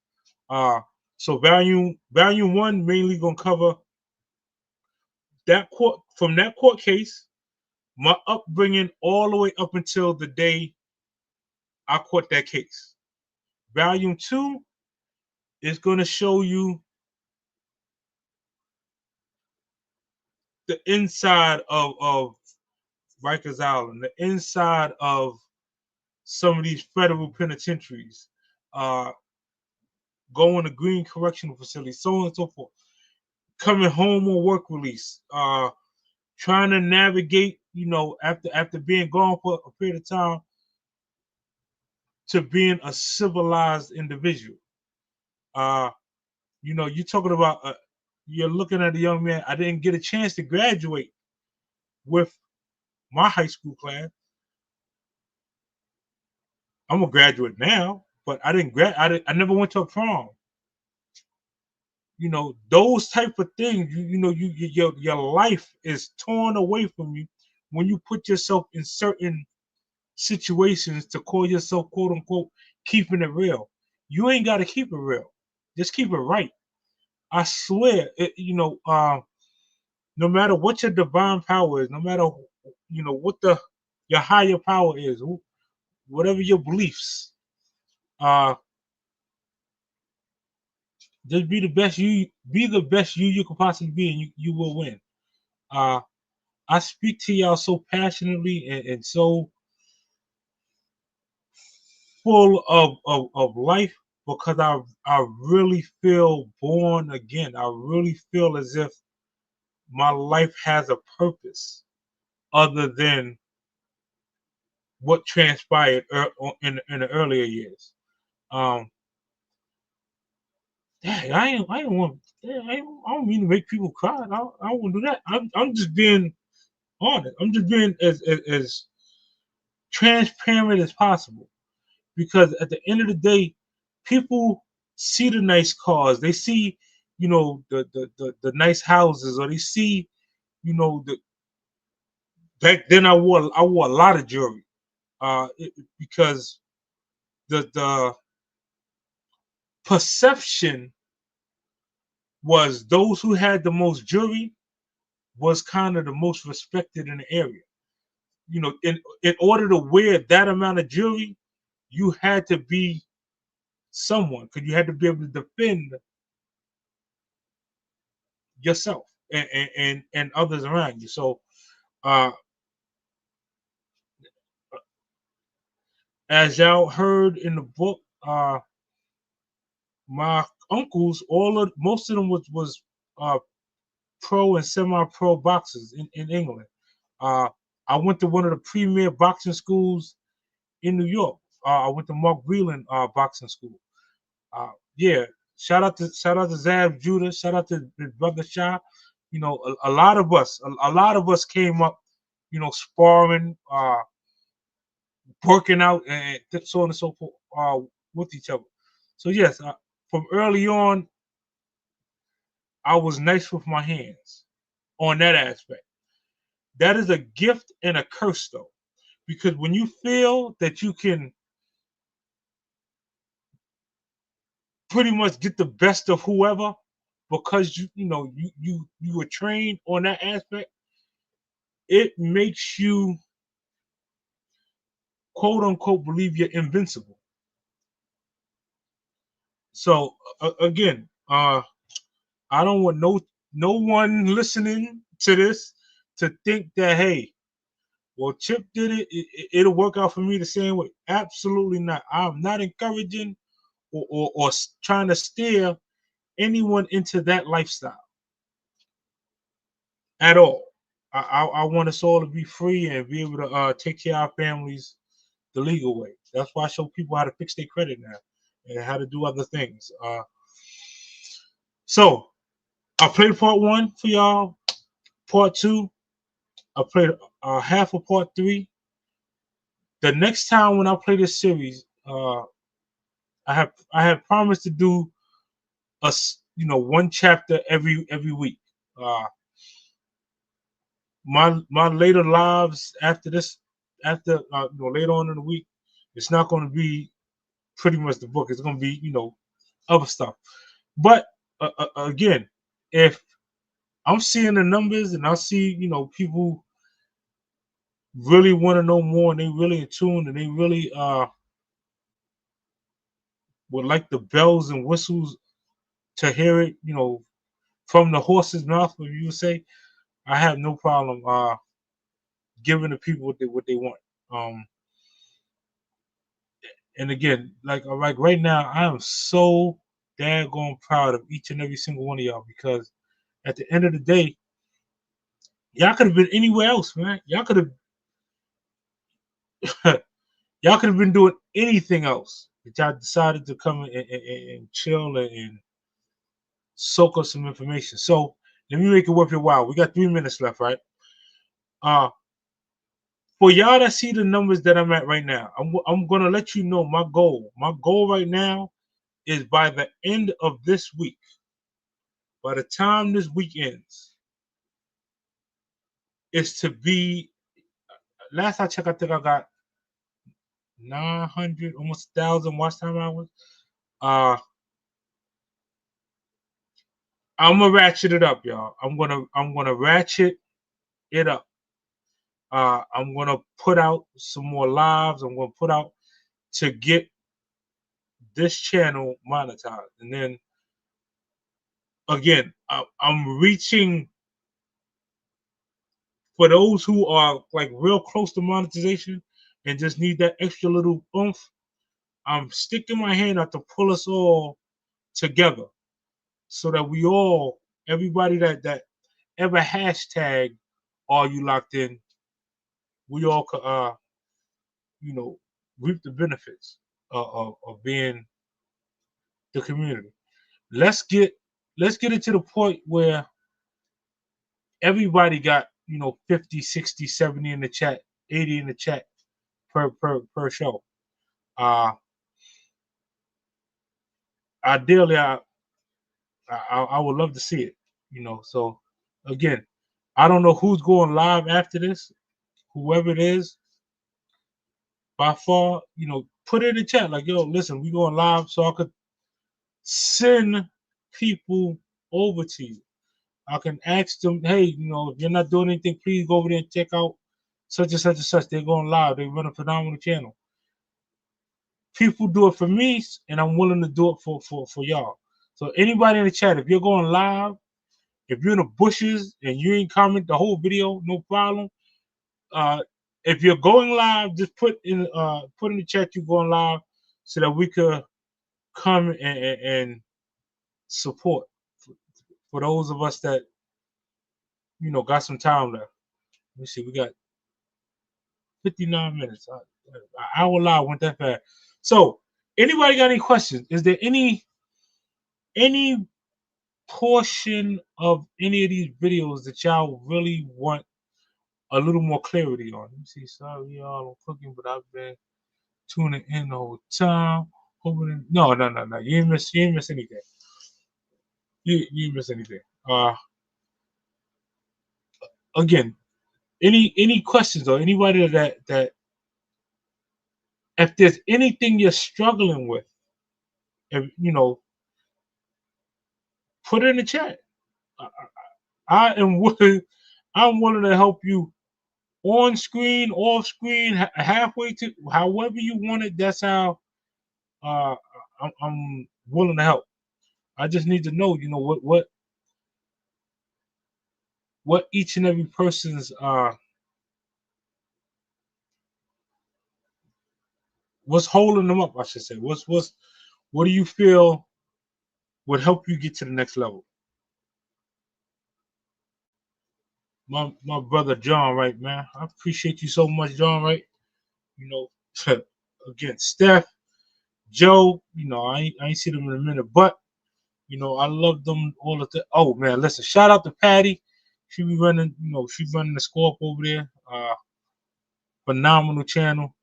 Uh, so volume one mainly gonna cover that court case, my upbringing all the way up until the day I caught that case. Volume two is gonna show you the inside of Rikers Island, the inside of some of these federal penitentiaries, uh, going to Green Correctional Facilities, so on and so forth. Coming home on work release, trying to navigate, after being gone for a period of time, to being a civilized individual. Uh, you're talking about you're looking at a young man. I didn't get a chance to graduate with my high school class. I'm a graduate now, but I didn't grad. I never went to a prom. Those type of things. Your life is torn away from you when you put yourself in certain situations to call yourself quote unquote keeping it real. You ain't got to keep it real. Just keep it right. I swear, no matter what your divine power is, no matter what your higher power is, whatever your beliefs, uh, just be the best you. Be the best you could possibly be, and you will win. Uh, I speak to y'all so passionately and so full of life because I really feel born again. I really feel as if my life has a purpose other than what transpired in the earlier years. Um, Dang, I ain't want, I don't mean to make people cry. I don't want to do that. I'm just being honest. I'm just being as transparent as possible because at the end of the day, people see the nice cars. They see, the nice houses, or they see, the back then I wore a lot of jewelry, because the perception was those who had the most jewelry was kind of the most respected in the area. In order to wear that amount of jewelry, you had to be someone because you had to be able to defend yourself and others around you. So, uh, as y'all heard in the book, my uncles, most of them was uh, pro and semi-pro boxers in England. Uh, I went to one of the premier boxing schools in New York. I went to Mark Breland boxing school. Yeah, shout out to Zab Judah. Shout out to his brother Shah. A lot of us, a lot of us came up, sparring, working out, and so on and so forth with each other. So yes, from early on, I was nice with my hands on that aspect. That is a gift and a curse, though, because when you feel that you can pretty much get the best of whoever because you were trained on that aspect, it makes you quote unquote believe you're invincible. So again, I don't want no one listening to this to think that, hey, well, Chip did it, it'll work out for me the same way. Absolutely not. I'm not encouraging or trying to steer anyone into that lifestyle at all. I want us all to be free and be able to take care of our families the legal way. That's why I show people how to fix their credit now and how to do other things. So I played part 1 for y'all. Part 2, I played half of part 3. The next time when I play this series, I have promised to do one chapter every week. Uh, my later lives after this, after later on in the week, it's not going to be pretty much the book. It's going to be other stuff. But again, if I'm seeing the numbers and I see people really want to know more and they really in tune and they really would like the bells and whistles to hear it, from the horse's mouth, if you would say, I have no problem giving the people what they want. Um, and again, like right now, I am so daggone proud of each and every single one of y'all because at the end of the day, y'all could have been anywhere else, man. Y'all could have y'all could have been doing anything else, but y'all decided to come and chill and soak up some information. So let me make it worth your while. We got 3 minutes left, right? Uh, for y'all that see the numbers that I'm at right now, I'm gonna let you know my goal. My goal right now is by the end of this week. By the time this week ends, is to be. Last I checked, I think I got 900, almost 1,000 watch time hours. Uh, I'm gonna ratchet it up, y'all. I'm gonna ratchet it up. I'm gonna put out some more lives. I'm gonna put out to get this channel monetized, and then again, I'm reaching for those who are like real close to monetization and just need that extra little oomph. I'm sticking my hand out to pull us all together so that we all, everybody that ever hashtag are you locked in, we all could you know reap the benefits of being the community. Let's get it to the point where everybody got 50, 60, 70 in the chat, 80 in the chat per show. uh Ideally, I would love to see it. So again, I don't know who's going live after this. Whoever it is, by far, put it in the chat. Like, yo, listen, we going live, so I could send people over to you. I can ask them, hey, if you're not doing anything, please go over there and check out such and such and such. They're going live. They run a phenomenal channel. People do it for me, and I'm willing to do it for y'all. So anybody in the chat, if you're going live, if you're in the bushes and you ain't comment the whole video, no problem. If you're going live, just put in the chat you're going live so that we could come and support for those of us that got some time left. Let me see, we got 59 minutes. An hour live went that fast. So anybody got any questions? Is there any portion of any of these videos that y'all really want a little more clarity on? Let me see. Sorry, y'all, I'm cooking, but I've been tuning in the whole time. Hoping no. You ain't miss anything. You ain't miss anything. Again, any questions or anybody that if there's anything you're struggling with, if put it in the chat. I am willing. I'm willing to help you on screen, off screen, halfway to however you want it. That's how uh, I'm willing to help. I just need to know, what each and every person's what's holding them up. I should say, what do you feel would help you get to the next level? My brother John, right, man. I appreciate you so much, John, right? You know, again, Steph, Joe, I ain't seen them in a minute, but I love them all of the. Oh man, listen, shout out to Patty. She be running, she's running the score up over there. Phenomenal channel.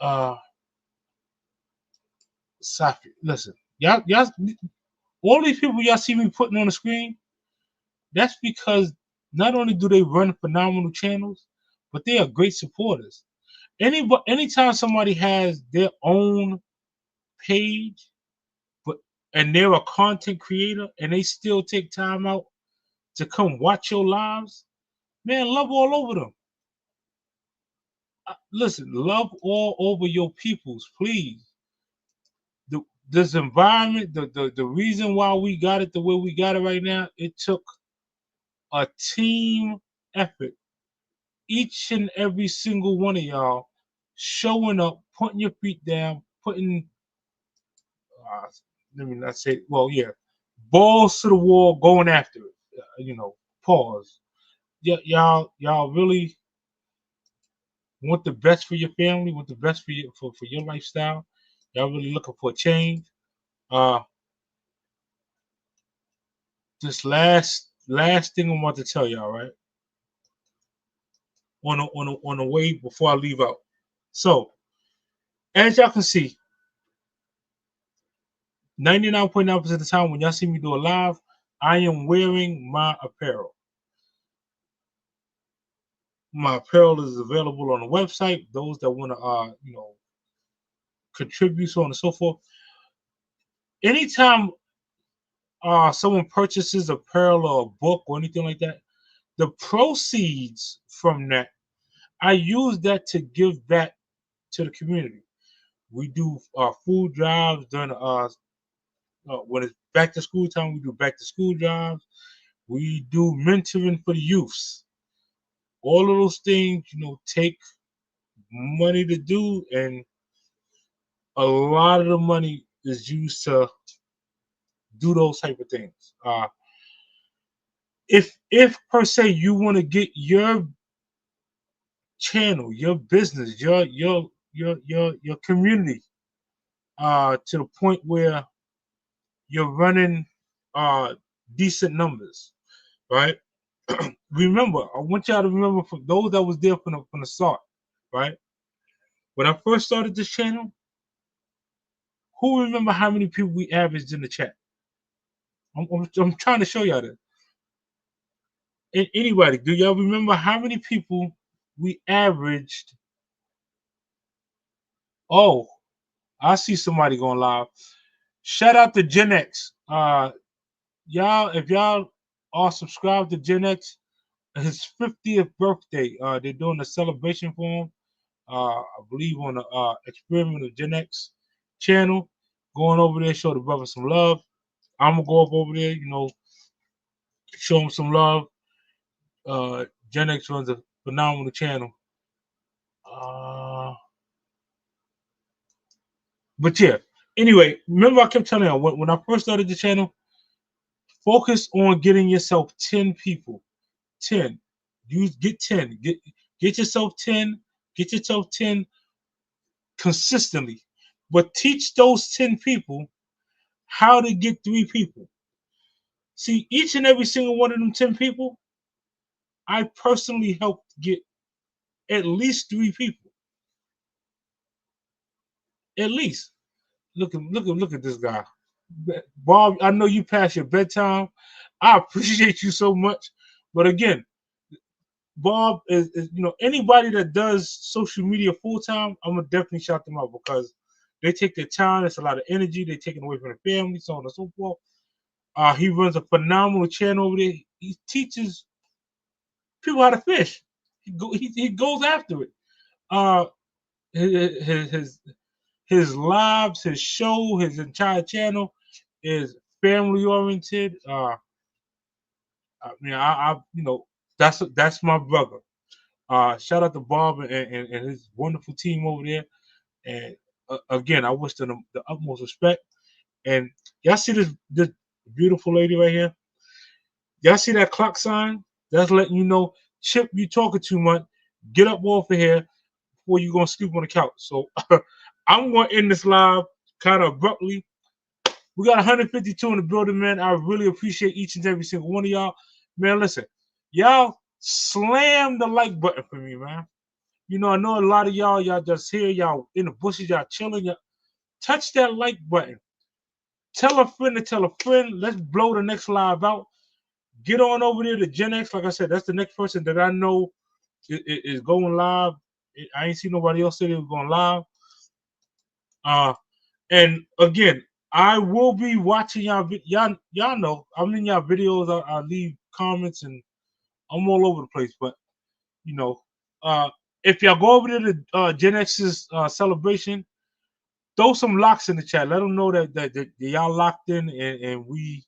Uh, Safi, listen, y'all, all these people y'all see me putting on the screen. That's because not only do they run phenomenal channels, but they are great supporters. Anytime somebody has their own page, but and they're a content creator and they still take time out to come watch your lives, man, love all over them. Listen, love all over your peoples, please. This environment, the reason why we got it the way we got it right now, it took a team effort. Each and every single one of y'all showing up, putting your feet down, putting uh, let me not say, well, yeah, balls to the wall, going after it. Pause. Y'all really want the best for your family, want the best for your lifestyle. Y'all really looking for a change. Uh, this last thing I'm about to tell y'all, right? On the way before I leave out. So as y'all can see, 99.9% of the time when y'all see me do a live, I am wearing my apparel. My apparel is available on the website. Those that want to, contribute, so on and so forth. Anytime someone purchases apparel or a book or anything like that, the proceeds from that, I use that to give back to the community. We do food drives during when it's back to school time. We do back to school drives. We do mentoring for the youths. All of those things, take money to do, and a lot of the money is used to do those type of things. If per se you want to get your channel, your business, your community to the point where you're running decent numbers, right? Remember, I want y'all to remember, for those that was there from the start, right? When I first started this channel, who remember how many people we averaged in the chat? I'm trying to show y'all that. Anybody, do y'all remember how many people we averaged? Oh, I see somebody going live. Shout out to Gen X. Y'all, if y'all are subscribed to Gen X, his 50th birthday, they're doing a celebration for him. I believe on the Experiment of Gen X channel. Going over there, show the brother some love. I'm gonna go up over there, show him some love. Gen X runs a phenomenal channel. But yeah, anyway, remember I kept telling you when I first started the channel, focus on getting yourself 10 people. 10. Get 10. Get yourself 10. Get yourself 10 consistently. But teach those 10 people how to get 3 people. See, each and every single one of them 10 people, I personally helped get at least 3 people. At least. Look at this guy. Bob, I know you passed your bedtime. I appreciate you so much. But again, Bob is anybody that does social media full time, I'm gonna definitely shout them out because they take their time. It's a lot of energy. They take it away from the family, so on and so forth. He runs a phenomenal channel over there. He teaches people how to fish. he goes after it. Uh, his lives, his show, his entire channel is family oriented. I mean, that's my brother. Shout out to Bob and his wonderful team over there. And again, I wish them the utmost respect. And y'all see this beautiful lady right here? Y'all see that clock sign? That's letting you know, Chip, you talking too much. Get up off of here before you gonna sleep on the couch. So I'm gonna end this live kind of abruptly. We got 152 in the building, man. I really appreciate each and every single one of y'all. Man, listen, y'all slam the like button for me, man. You know, I know a lot of y'all just here, y'all in the bushes, y'all chilling. Y'all touch that like button. Tell a friend to tell a friend. Let's blow the next live out. Get on over there to Gen X. Like I said, that's the next person that I know is going live. I ain't see nobody else say they was going live. And again, I will be watching y'all. Y'all know I'm in y'all videos. I leave comments and I'm all over the place. But you know, if y'all go over there to Gen X's celebration, throw some locks in the chat. Let them know that y'all locked in and we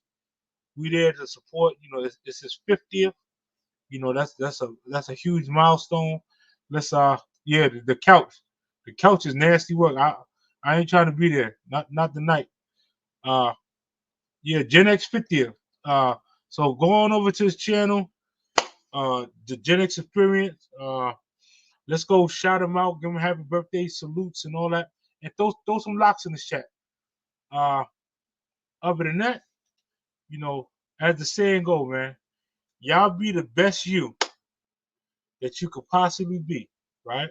there to support. You know, it's his 50th. You know, that's a huge milestone. Let's yeah, the couch. The couch is nasty work. I ain't trying to be there. Not tonight. Yeah, Gen X 50th. So go on over to his channel, the Gen X Experience. Let's go shout him out, give him happy birthday salutes and all that, and throw some locks in the chat. Other than that, you know, as the saying go, man, y'all be the best you that you could possibly be, right?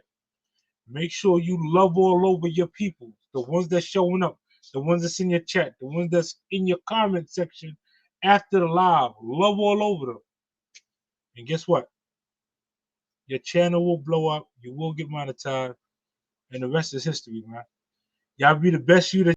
Make sure you love all over your people, the ones that's showing up, the ones that's in your chat, the ones that's in your comment section after the live. Love all over them. And guess what? Your channel will blow up. You will get monetized. And the rest is history, man. Y'all be the best you that